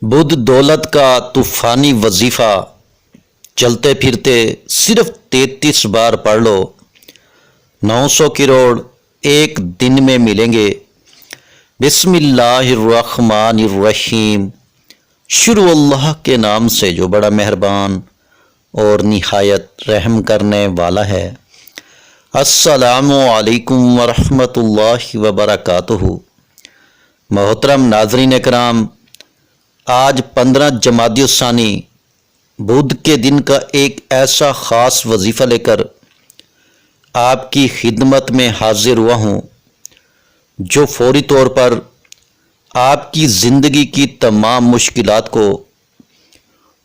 بدھ دولت کا طوفانی وظیفہ چلتے پھرتے صرف 33 بار پڑھ لو، 900 کروڑ ایک دن میں ملیں گے۔ بسم اللہ الرحمن الرحیم، شروع اللہ کے نام سے جو بڑا مہربان اور نہایت رحم کرنے والا ہے۔ السلام علیکم ورحمۃ اللہ وبرکاتہ۔ محترم ناظرین اکرام، آج 15 جمادی الثانی بدھ کے دن کا ایک ایسا خاص وظیفہ لے کر آپ کی خدمت میں حاضر ہوا ہوں جو فوری طور پر آپ کی زندگی کی تمام مشکلات کو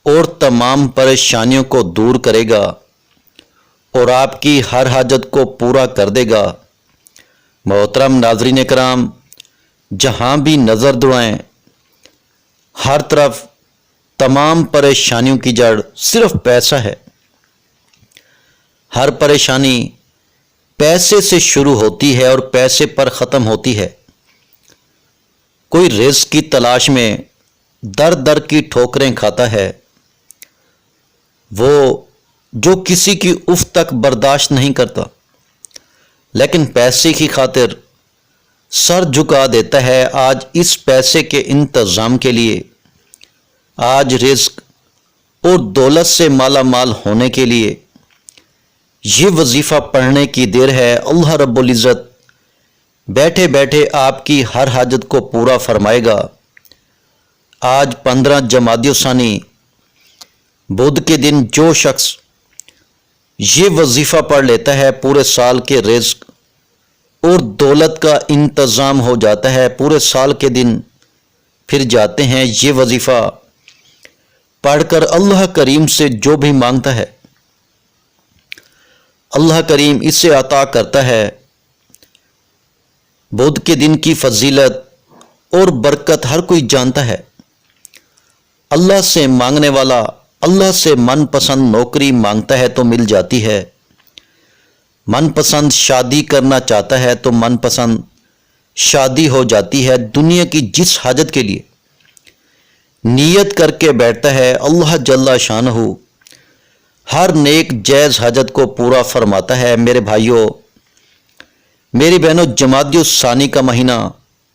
اور تمام پریشانیوں کو دور کرے گا اور آپ کی ہر حاجت کو پورا کر دے گا۔ محترم ناظرین اکرام، جہاں بھی نظر دوڑائیں ہر طرف تمام پریشانیوں کی جڑ صرف پیسہ ہے۔ ہر پریشانی پیسے سے شروع ہوتی ہے اور پیسے پر ختم ہوتی ہے۔ کوئی رزق کی تلاش میں در در کی ٹھوکریں کھاتا ہے، وہ جو کسی کی اف تک برداشت نہیں کرتا، لیکن پیسے کی خاطر سر جھکا دیتا ہے۔ آج اس پیسے کے انتظام کے لیے، آج رزق اور دولت سے مالا مال ہونے کے لیے یہ وظیفہ پڑھنے کی دیر ہے۔ اللہ رب العزت بیٹھے بیٹھے آپ کی ہر حاجت کو پورا فرمائے گا۔ آج 15 جمادی الثانی بدھ کے دن جو شخص یہ وظیفہ پڑھ لیتا ہے، پورے سال کے رزق اور دولت کا انتظام ہو جاتا ہے۔ پورے سال کے دن پھر جاتے ہیں۔ یہ وظیفہ پڑھ کر اللہ کریم سے جو بھی مانگتا ہے، اللہ کریم اسے عطا کرتا ہے۔ بدھ کے دن کی فضیلت اور برکت ہر کوئی جانتا ہے۔ اللہ سے مانگنے والا اللہ سے من پسند نوکری مانگتا ہے تو مل جاتی ہے، من پسند شادی کرنا چاہتا ہے تو من پسند شادی ہو جاتی ہے۔ دنیا کی جس حاجت کے لیے نیت کر کے بیٹھتا ہے، اللہ جل شانہ ہر نیک جائز حاجت کو پورا فرماتا ہے۔ میرے بھائیوں، میری بہنوں، جمادی الثانی کا مہینہ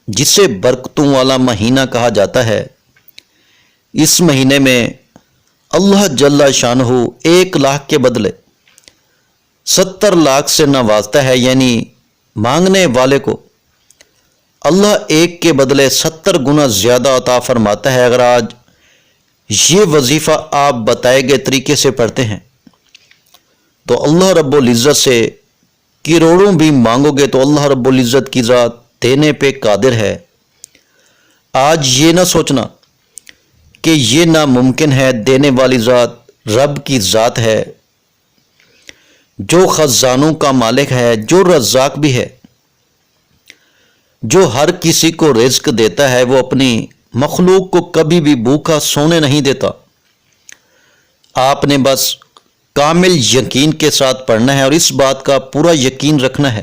جسے برکتوں والا مہینہ کہا جاتا ہے، اس مہینے میں اللہ جل شانہ 1 لاکھ کے بدلے 70 لاکھ سے نوازتا ہے، یعنی مانگنے والے کو اللہ 1 کے بدلے 70 گنا زیادہ عطا فرماتا ہے۔ اگر آج یہ وظیفہ آپ بتائے گئے طریقے سے پڑھتے ہیں تو اللہ رب العزت سے کروڑوں بھی مانگو گے تو اللہ رب العزت کی ذات دینے پہ قادر ہے۔ آج یہ نہ سوچنا کہ یہ ناممکن ہے، دینے والی ذات رب کی ذات ہے، جو خزانوں کا مالک ہے، جو رزاق بھی ہے، جو ہر کسی کو رزق دیتا ہے۔ وہ اپنی مخلوق کو کبھی بھی بھوکا سونے نہیں دیتا۔ آپ نے بس کامل یقین کے ساتھ پڑھنا ہے اور اس بات کا پورا یقین رکھنا ہے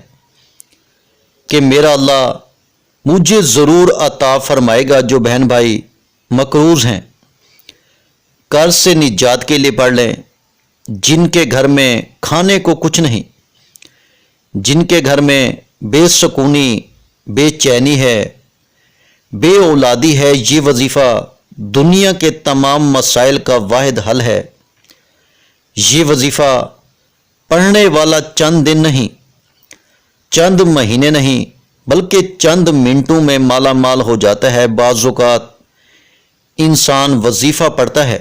کہ میرا اللہ مجھے ضرور عطا فرمائے گا۔ جو بہن بھائی مقروض ہیں، قرض سے نجات کے لیے پڑھ لیں۔ جن کے گھر میں کھانے کو کچھ نہیں، جن کے گھر میں بے سکونی، بے چینی ہے، بے اولادی ہے، یہ وظیفہ دنیا کے تمام مسائل کا واحد حل ہے۔ یہ وظیفہ پڑھنے والا چند دن نہیں، چند مہینے نہیں، بلکہ چند منٹوں میں مالا مال ہو جاتا ہے۔ بعض اوقات انسان وظیفہ پڑھتا ہے،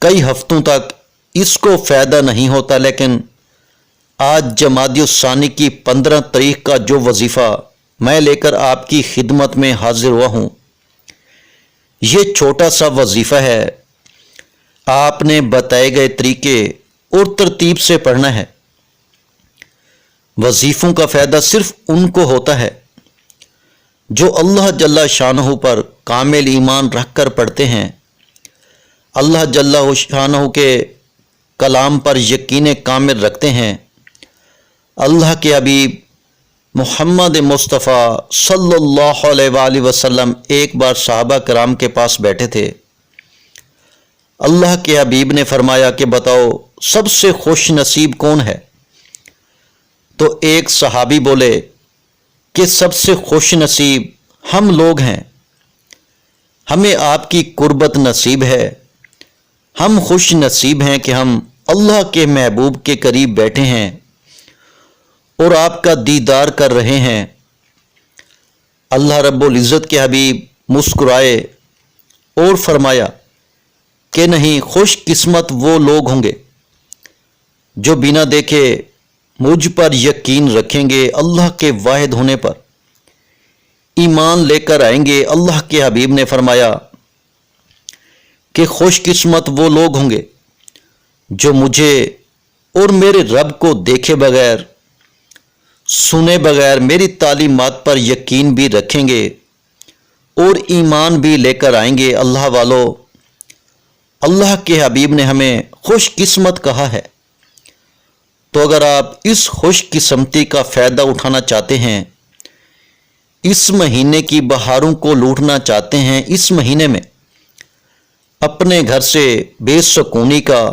کئی ہفتوں تک اس کو فائدہ نہیں ہوتا، لیکن آج جمادی الثانی کی 15 تاریخ کا جو وظیفہ میں لے کر آپ کی خدمت میں حاضر ہوا ہوں، یہ چھوٹا سا وظیفہ ہے۔ آپ نے بتائے گئے طریقے اور ترتیب سے پڑھنا ہے۔ وظیفوں کا فائدہ صرف ان کو ہوتا ہے جو اللہ جل شانہ پر کامل ایمان رکھ کر پڑھتے ہیں، اللہ جل شانہ کے کلام پر یقین کامل رکھتے ہیں، اللہ کے حبیب محمد مصطفیٰ صلی اللہ علیہ وسلم ایک بار صحابہ کرام کے پاس بیٹھے تھے۔ اللہ کے حبیب نے فرمایا کہ بتاؤ سب سے خوش نصیب کون ہے؟ تو ایک صحابی بولے کہ سب سے خوش نصیب ہم لوگ ہیں، ہمیں آپ کی قربت نصیب ہے، ہم خوش نصیب ہیں کہ ہم اللہ کے محبوب کے قریب بیٹھے ہیں اور آپ کا دیدار کر رہے ہیں۔ اللہ رب العزت کے حبیب مسکرائے اور فرمایا کہ نہیں، خوش قسمت وہ لوگ ہوں گے جو بنا دیکھے مجھ پر یقین رکھیں گے، اللہ کے واحد ہونے پر ایمان لے کر آئیں گے۔ اللہ کے حبیب نے فرمایا کہ خوش قسمت وہ لوگ ہوں گے جو مجھے اور میرے رب کو دیکھے بغیر، سنے بغیر میری تعلیمات پر یقین بھی رکھیں گے اور ایمان بھی لے کر آئیں گے۔ اللہ والو، اللہ کے حبیب نے ہمیں خوش قسمت کہا ہے، تو اگر آپ اس خوش قسمتی کا فائدہ اٹھانا چاہتے ہیں، اس مہینے کی بہاروں کو لوٹنا چاہتے ہیں، اس مہینے میں اپنے گھر سے بے سکونی کا،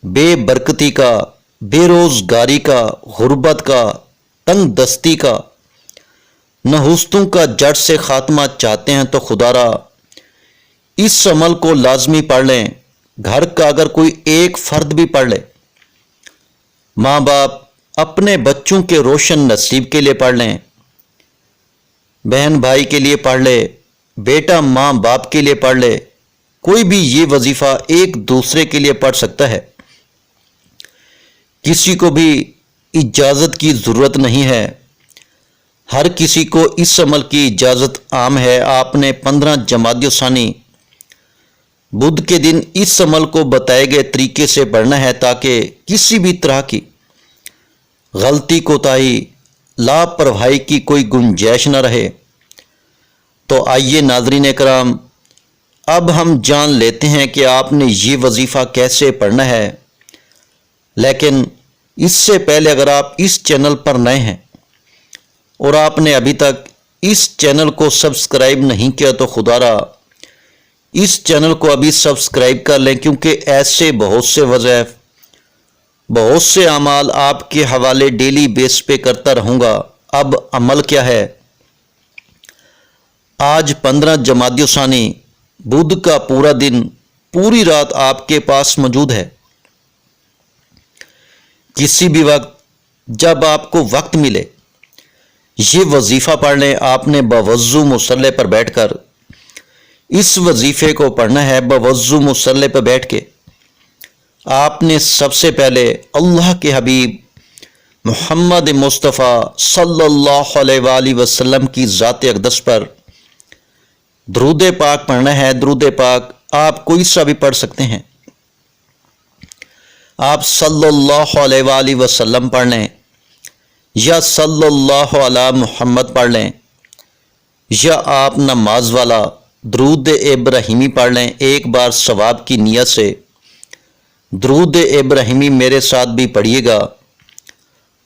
بے برکتی کا، بے روزگاری کا، غربت کا، تنگ دستی کا، نحوستوں کا جڑ سے خاتمہ چاہتے ہیں تو خدا را اس عمل کو لازمی پڑھ لیں۔ گھر کا اگر کوئی ایک فرد بھی پڑھ لے، ماں باپ اپنے بچوں کے روشن نصیب کے لیے پڑھ لیں، بہن بھائی کے لیے پڑھ لے، بیٹا ماں باپ کے لیے پڑھ لے، کوئی بھی یہ وظیفہ ایک دوسرے کے لیے پڑھ سکتا ہے۔ کسی کو بھی اجازت کی ضرورت نہیں ہے، ہر کسی کو اس عمل کی اجازت عام ہے۔ آپ نے 15 جمادی الثانی بدھ کے دن اس عمل کو بتائے گئے طریقے سے پڑھنا ہے تاکہ کسی بھی طرح کی غلطی کوتاہی، لاپرواہی کی کوئی گنجائش نہ رہے۔ تو آئیے ناظرین کرام، اب ہم جان لیتے ہیں کہ آپ نے یہ وظیفہ کیسے پڑھنا ہے۔ لیکن اس سے پہلے اگر آپ اس چینل پر نئے ہیں اور آپ نے ابھی تک اس چینل کو سبسکرائب نہیں کیا تو خدا را اس چینل کو ابھی سبسکرائب کر لیں، کیونکہ ایسے بہت سے وظائف، بہت سے اعمال آپ کے حوالے ڈیلی بیس پہ کرتا رہوں گا۔ اب عمل کیا ہے؟ آج 15 جمادی الثانی بدھ کا پورا دن، پوری رات آپ کے پاس موجود ہے۔ کسی بھی وقت جب آپ کو وقت ملے یہ وظیفہ پڑھ لیں۔ آپ نے بوضو مصلی پر بیٹھ کر اس وظیفے کو پڑھنا ہے۔ بوضو مصلی پر بیٹھ کے آپ نے سب سے پہلے اللہ کے حبیب محمد مصطفیٰ صلی اللہ علیہ وآلہ وسلم کی ذات اقدس پر درود پاک پڑھنا ہے۔ درود پاک آپ کوئی سا بھی پڑھ سکتے ہیں، آپ صلی اللہ علیہ وآلہ وسلم پڑھ لیں یا صلی اللہ علی محمد پڑھ لیں، یا آپ نماز والا درود ابراہیمی پڑھ لیں۔ ایک بار ثواب کی نیت سے درود ابراہیمی میرے ساتھ بھی پڑھیے گا۔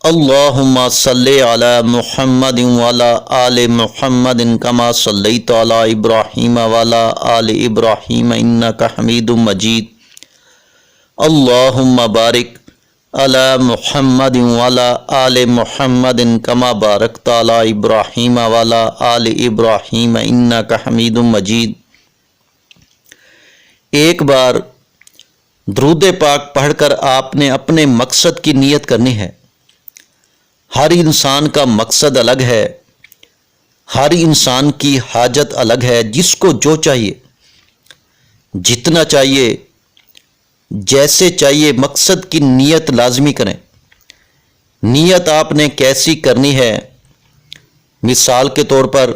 اللہم صلی علی محمد وعلی آل محمد کما صلیت علی ابراہیم وعلی آل ابراہیم انک حمید مجید۔ اللہم بارک علی محمد وعلی آل محمد کما بارکت علی ابراہیم وعلی آل ابراہیم انک حمید مجید۔ ایک بار درود پاک پڑھ کر آپ نے اپنے مقصد کی نیت کرنی ہے۔ ہر انسان کا مقصد الگ ہے، ہر انسان کی حاجت الگ ہے، جس کو جو چاہیے، جتنا چاہیے، جیسے چاہیے، مقصد کی نیت لازمی کریں۔ نیت آپ نے کیسی کرنی ہے؟ مثال کے طور پر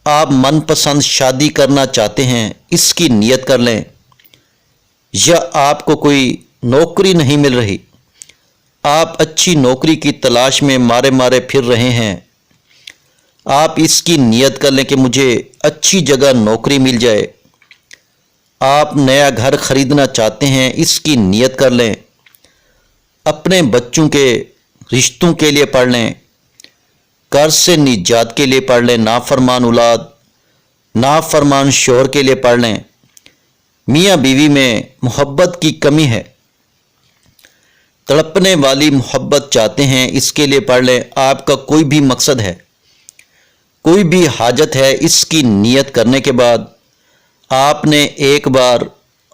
آپ من پسند شادی کرنا چاہتے ہیں، اس کی نیت کر لیں، یا آپ کو کوئی نوکری نہیں مل رہی، آپ اچھی نوکری کی تلاش میں مارے پھر رہے ہیں، آپ اس کی نیت کر لیں کہ مجھے اچھی جگہ نوکری مل جائے۔ آپ نیا گھر خریدنا چاہتے ہیں، اس کی نیت کر لیں۔ اپنے بچوں کے رشتوں کے لیے پڑھ لیں، قرض سے نجات کے لیے پڑھ لیں، نافرمان اولاد، نافرمان شوہر کے لیے پڑھ لیں، میاں بیوی میں محبت کی کمی ہے، تڑپنے والی محبت چاہتے ہیں، اس کے لیے پڑھ لیں۔ آپ کا کوئی بھی مقصد ہے، کوئی بھی حاجت ہے، اس کی نیت کرنے کے بعد آپ نے ایک بار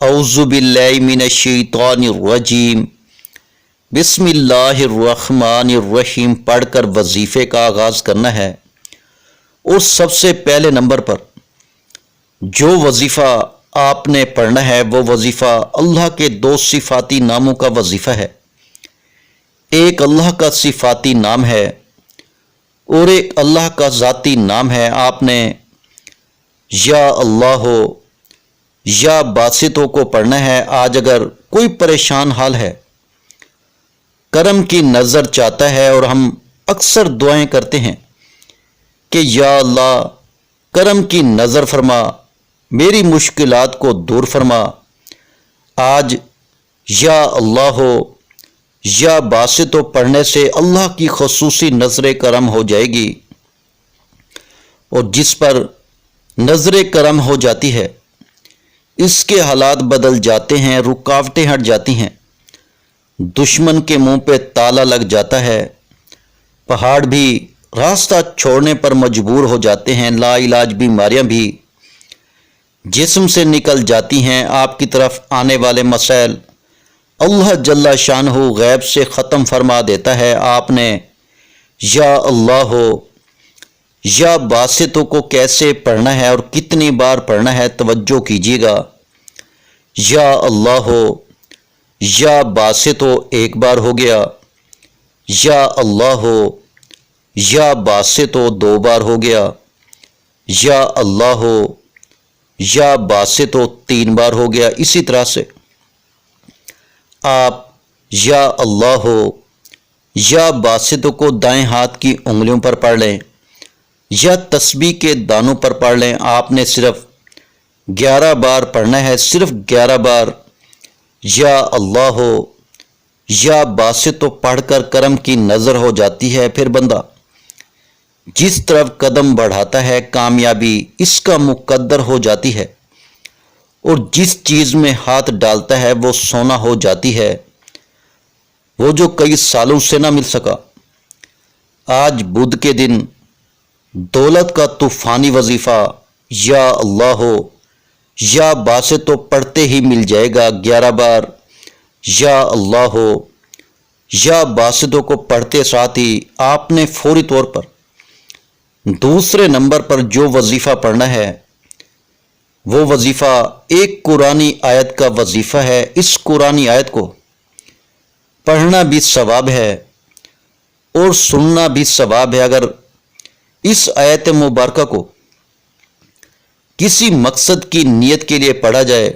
اعوذ باللہ من الشیطان الرجیم بسم اللہ الرحمن الرحیم پڑھ کر وظیفے کا آغاز کرنا ہے۔ اور سب سے پہلے نمبر پر جو وظیفہ آپ نے پڑھنا ہے وہ وظیفہ اللہ کے 2 صفاتی ناموں کا وظیفہ ہے۔ ایک اللہ کا صفاتی نام ہے اور ایک اللہ کا ذاتی نام ہے۔ آپ نے یا اللہ یا باسطوں کو پڑھنا ہے۔ آج اگر کوئی پریشان حال ہے، کرم کی نظر چاہتا ہے، اور ہم اکثر دعائیں کرتے ہیں کہ یا اللہ کرم کی نظر فرما، میری مشکلات کو دور فرما، آج یا اللہ یا باسطوں پڑھنے سے اللہ کی خصوصی نظر کرم ہو جائے گی، اور جس پر نظر کرم ہو جاتی ہے اس کے حالات بدل جاتے ہیں، رکاوٹیں ہٹ جاتی ہیں، دشمن کے منہ پہ تالا لگ جاتا ہے، پہاڑ بھی راستہ چھوڑنے پر مجبور ہو جاتے ہیں، لا علاج بیماریاں بھی جسم سے نکل جاتی ہیں، آپ کی طرف آنے والے مسائل اللہ جل شانہ غیب سے ختم فرما دیتا ہے۔ آپ نے یا اللہ یا باسطوں کو کیسے پڑھنا ہے اور کتنی بار پڑھنا ہے، توجہ کیجیے گا۔ یا اللہ یا باسطوں ایک بار ہو گیا، یا اللہ یا باسطوں 2 بار ہو گیا، یا اللہ یا باسطوں 3 بار ہو گیا۔ اسی طرح سے آپ یا اللہ یا باسطوں کو دائیں ہاتھ کی انگلیوں پر پڑھ لیں یا تسبیح کے دانوں پر پڑھ لیں۔ آپ نے صرف 11 بار پڑھنا ہے، صرف 11 بار یا اللہ یا باسطوں پڑھ کر کرم کی نظر ہو جاتی ہے۔ پھر بندہ جس طرف قدم بڑھاتا ہے کامیابی اس کا مقدر ہو جاتی ہے، اور جس چیز میں ہاتھ ڈالتا ہے وہ سونا ہو جاتی ہے، وہ جو کئی سالوں سے نہ مل سکا۔ آج بدھ کے دن دولت کا طوفانی وظیفہ یا اللہ یا باسطوں پڑھتے ہی مل جائے گا۔ 11 بار یا اللہ یا باسطوں کو پڑھتے ساتھ ہی آپ نے فوری طور پر دوسرے نمبر پر جو وظیفہ پڑھنا ہے وہ وظیفہ ایک قرآنی آیت کا وظیفہ ہے۔ اس قرآنی آیت کو پڑھنا بھی ثواب ہے اور سننا بھی ثواب ہے۔ اگر اس آیت مبارکہ کو کسی مقصد کی نیت کے لیے پڑھا جائے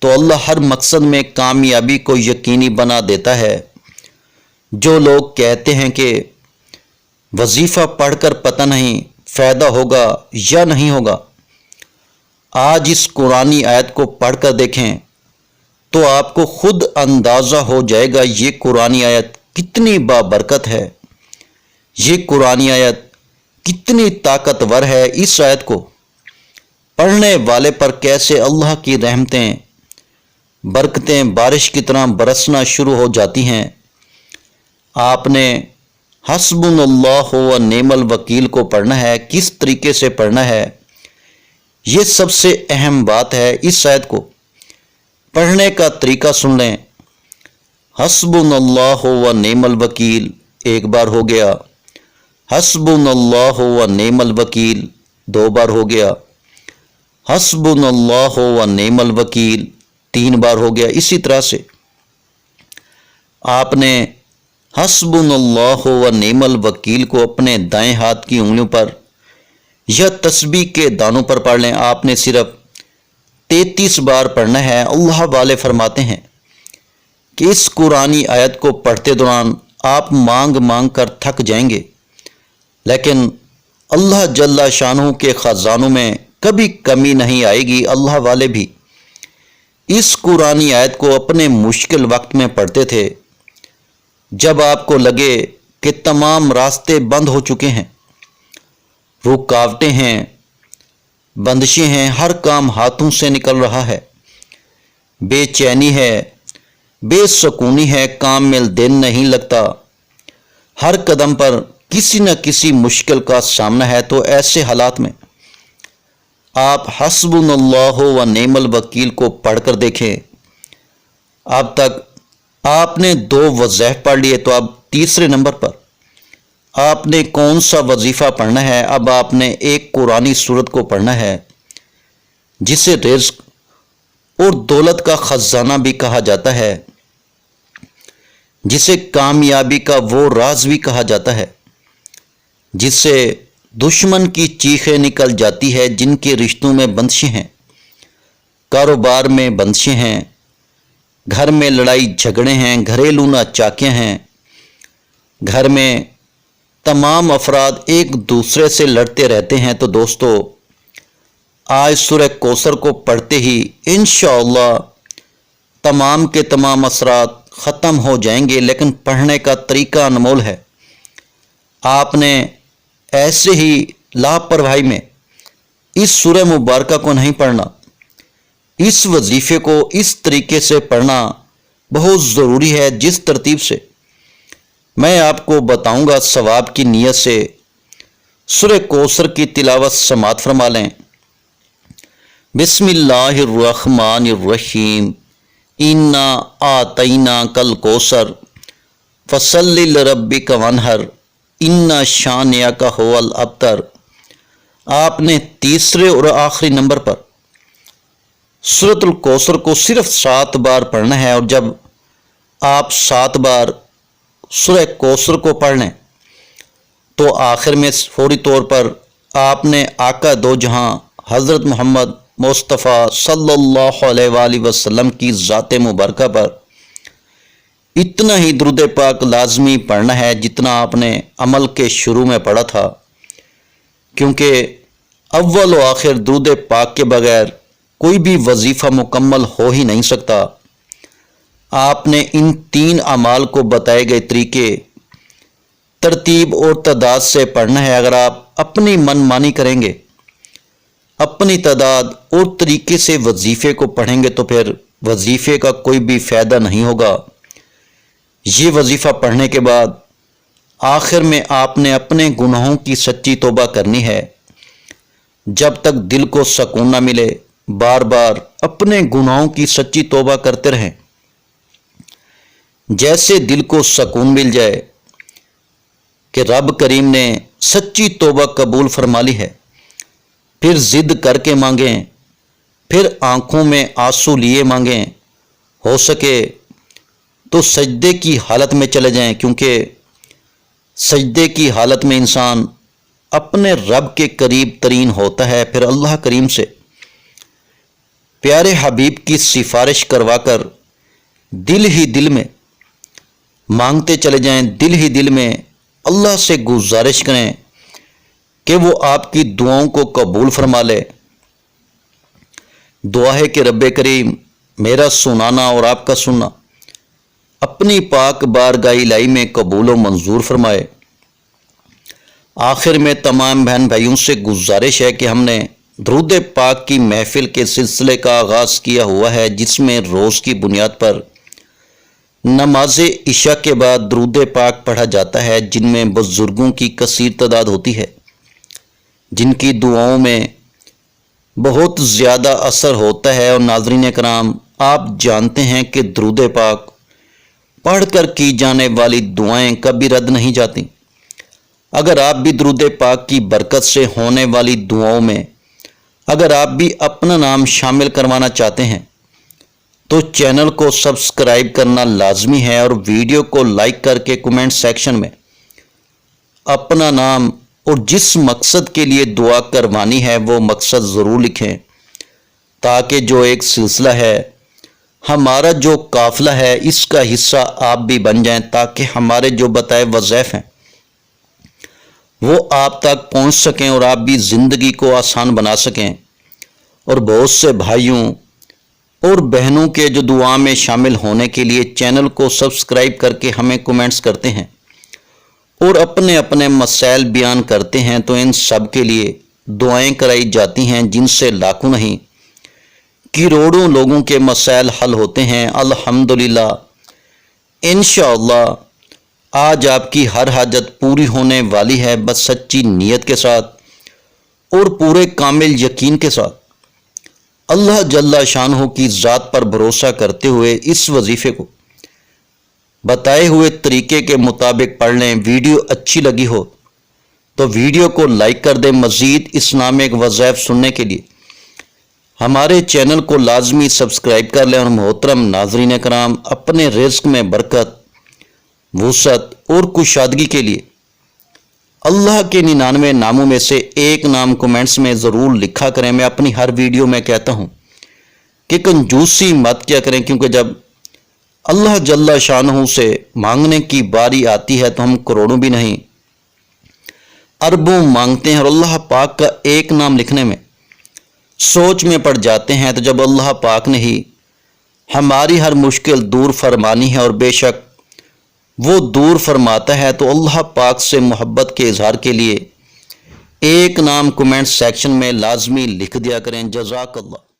تو اللہ ہر مقصد میں کامیابی کو یقینی بنا دیتا ہے۔ جو لوگ کہتے ہیں کہ وظیفہ پڑھ کر پتہ نہیں فائدہ ہوگا یا نہیں ہوگا، آج اس قرآنی آیت کو پڑھ کر دیکھیں تو آپ کو خود اندازہ ہو جائے گا یہ قرآنی آیت کتنی بابرکت ہے، یہ قرآنی آیت کتنی طاقتور ہے۔ اس آیت کو پڑھنے والے پر کیسے اللہ کی رحمتیں، برکتیں بارش کی طرح برسنا شروع ہو جاتی ہیں۔ آپ نے حسبنا اللہ و نعم الوکیل کو پڑھنا ہے۔ کس طریقے سے پڑھنا ہے یہ سب سے اہم بات ہے۔ اس آیت کو پڑھنے کا طریقہ سن لیں۔ حسبنا اللہ و نعم الوکیل 1 بار ہو گیا، حسبنا اللہ و نعم الوکیل 2 بار ہو گیا، حسبنا اللہ و نعم الوکیل 3 بار ہو گیا۔ اسی طرح سے آپ نے حسبنا اللہ و نعم الوکیل کو اپنے دائیں ہاتھ کی انگلیوں پر یا تسبیح کے دانوں پر پڑھ لیں۔ آپ نے صرف 33 بار پڑھنا ہے۔ اللہ والے فرماتے ہیں کہ اس قرآنی آیت کو پڑھتے دوران آپ مانگ مانگ کر تھک جائیں گے، لیکن اللہ جل شانہ کے خزانوں میں کبھی کمی نہیں آئے گی۔ اللہ والے بھی اس قرآنی آیت کو اپنے مشکل وقت میں پڑھتے تھے۔ جب آپ کو لگے کہ تمام راستے بند ہو چکے ہیں، رکاوٹیں ہیں، بندشیں ہیں، ہر کام ہاتھوں سے نکل رہا ہے، بے چینی ہے، بے سکونی ہے، کام میں دن نہیں لگتا، ہر قدم پر کسی نہ کسی مشکل کا سامنا ہے۔ تو ایسے حالات میں آپ حسبنا اللہ و نعم الوکیل کو پڑھ کر دیکھیں۔ اب تک آپ نے 2 وظائف پڑھ لیے، تو اب تیسرے نمبر پر آپ نے کون سا وظیفہ پڑھنا ہے؟ اب آپ نے ایک قرآنی سورت کو پڑھنا ہے جسے رزق اور دولت کا خزانہ بھی کہا جاتا ہے، جسے کامیابی کا وہ راز بھی کہا جاتا ہے، جس سے دشمن کی چیخیں نکل جاتی ہے، جن کے رشتوں میں بندشیں ہیں، کاروبار میں بندشیں ہیں، گھر میں لڑائی جھگڑے ہیں، گھریلو ناچاکیاں ہیں، گھر میں تمام افراد ایک دوسرے سے لڑتے رہتے ہیں۔ تو دوستو، آج سورہ کوثر کو پڑھتے ہی انشاءاللہ تمام کے تمام اثرات ختم ہو جائیں گے، لیکن پڑھنے کا طریقہ انمول ہے۔ آپ نے ایسے ہی لاپرواہی میں اس سورہ مبارکہ کو نہیں پڑھنا، اس وظیفے کو اس طریقے سے پڑھنا بہت ضروری ہے جس ترتیب سے میں آپ کو بتاؤں گا۔ ثواب کی نیت سے سورہ کوثر کی تلاوت سماعت فرما لیں۔ بسم اللہ الرحمن الرحیم، انا آتیناک الکوثر فصلی لربک وانحر ان شانئک ھو الابتر۔ آپ نے تیسرے اور آخری نمبر پر سورۃ الکوثر کو صرف 7 بار پڑھنا ہے، اور جب آپ 7 بار سورہ کوثر کو پڑھ لیں تو آخر میں فوری طور پر آپ نے آقا دو جہاں حضرت محمد مصطفیٰ صلی اللہ علیہ وآلہ وسلم کی ذات مبارکہ پر اتنا ہی درود پاک لازمی پڑھنا ہے جتنا آپ نے عمل کے شروع میں پڑھا تھا، کیونکہ اول و آخر درود پاک کے بغیر کوئی بھی وظیفہ مکمل ہو ہی نہیں سکتا۔ آپ نے ان 3 اعمال کو بتائے گئے طریقے ترتیب اور تعداد سے پڑھنا ہے۔ اگر آپ اپنی من مانی کریں گے، اپنی تعداد اور طریقے سے وظیفے کو پڑھیں گے، تو پھر وظیفے کا کوئی بھی فائدہ نہیں ہوگا۔ یہ وظیفہ پڑھنے کے بعد آخر میں آپ نے اپنے گناہوں کی سچی توبہ کرنی ہے۔ جب تک دل کو سکون نہ ملے، بار بار اپنے گناہوں کی سچی توبہ کرتے رہیں۔ جیسے دل کو سکون مل جائے کہ رب کریم نے سچی توبہ قبول فرما لی ہے، پھر ضد کر کے مانگیں، پھر آنکھوں میں آنسو لیے مانگیں، ہو سکے تو سجدے کی حالت میں چلے جائیں، کیونکہ سجدے کی حالت میں انسان اپنے رب کے قریب ترین ہوتا ہے۔ پھر اللہ کریم سے پیارے حبیب کی سفارش کروا کر دل ہی دل میں مانگتے چلے جائیں، دل ہی دل میں اللہ سے گزارش کریں کہ وہ آپ کی دعاؤں کو قبول فرما لے۔ دعا ہے کہ رب کریم میرا سنانا اور آپ کا سننا اپنی پاک بارگاہ الہی میں قبول و منظور فرمائے۔ آخر میں تمام بہن بھائیوں سے گزارش ہے کہ ہم نے درود پاک کی محفل کے سلسلے کا آغاز کیا ہوا ہے، جس میں روز کی بنیاد پر نماز عشاء کے بعد درود پاک پڑھا جاتا ہے، جن میں بزرگوں کی کثیر تعداد ہوتی ہے، جن کی دعاؤں میں بہت زیادہ اثر ہوتا ہے۔ اور ناظرین کرام، آپ جانتے ہیں کہ درود پاک پڑھ کر کی جانے والی دعائیں کبھی رد نہیں جاتی۔ اگر آپ بھی درود پاک کی برکت سے ہونے والی دعاؤں میں اگر آپ بھی اپنا نام شامل کروانا چاہتے ہیں تو چینل کو سبسکرائب کرنا لازمی ہے، اور ویڈیو کو لائک کر کے کمنٹ سیکشن میں اپنا نام اور جس مقصد کے لیے دعا کروانی ہے وہ مقصد ضرور لکھیں، تاکہ جو ایک سلسلہ ہے، ہمارا جو قافلہ ہے، اس کا حصہ آپ بھی بن جائیں، تاکہ ہمارے جو بتائے وظائف ہیں وہ آپ تک پہنچ سکیں اور آپ بھی زندگی کو آسان بنا سکیں۔ اور بہت سے بھائیوں اور بہنوں کے جو دعا میں شامل ہونے کے لیے چینل کو سبسکرائب کر کے ہمیں کمنٹس کرتے ہیں، اور اپنے اپنے مسائل بیان کرتے ہیں تو ان سب کے لیے دعائیں کرائی جاتی ہیں، جن سے لاکھوں نہیں کروڑوں لوگوں کے مسائل حل ہوتے ہیں۔ الحمدللہ، انشاءاللہ آج آپ کی ہر حاجت پوری ہونے والی ہے، بس سچی نیت کے ساتھ اور پورے کامل یقین کے ساتھ۔ اللہ جل شانہ کی ذات پر بھروسہ کرتے ہوئے اس وظیفے کو بتائے ہوئے طریقے کے مطابق پڑھ لیں۔ ویڈیو اچھی لگی ہو تو ویڈیو کو لائک کر دیں۔ مزید اسلامک وظائف سننے کے لیے ہمارے چینل کو لازمی سبسکرائب کر لیں۔ اور محترم ناظرین کرام، اپنے رزق میں برکت، وسعت اور کشادگی کے لیے اللہ کے 99 ناموں میں سے ایک نام کمنٹس میں ضرور لکھا کریں۔ میں اپنی ہر ویڈیو میں کہتا ہوں کہ کنجوسی مت کیا کریں، کیونکہ جب اللہ جل شانہ سے مانگنے کی باری آتی ہے تو ہم کروڑوں بھی نہیں اربوں مانگتے ہیں، اور اللہ پاک کا ایک نام لکھنے میں سوچ میں پڑ جاتے ہیں۔ تو جب اللہ پاک نے ہی ہماری ہر مشکل دور فرمانی ہے، اور بے شک وہ دور فرماتا ہے، تو اللہ پاک سے محبت کے اظہار کے لیے ایک نام کمنٹ سیکشن میں لازمی لکھ دیا کریں۔ جزاک اللہ۔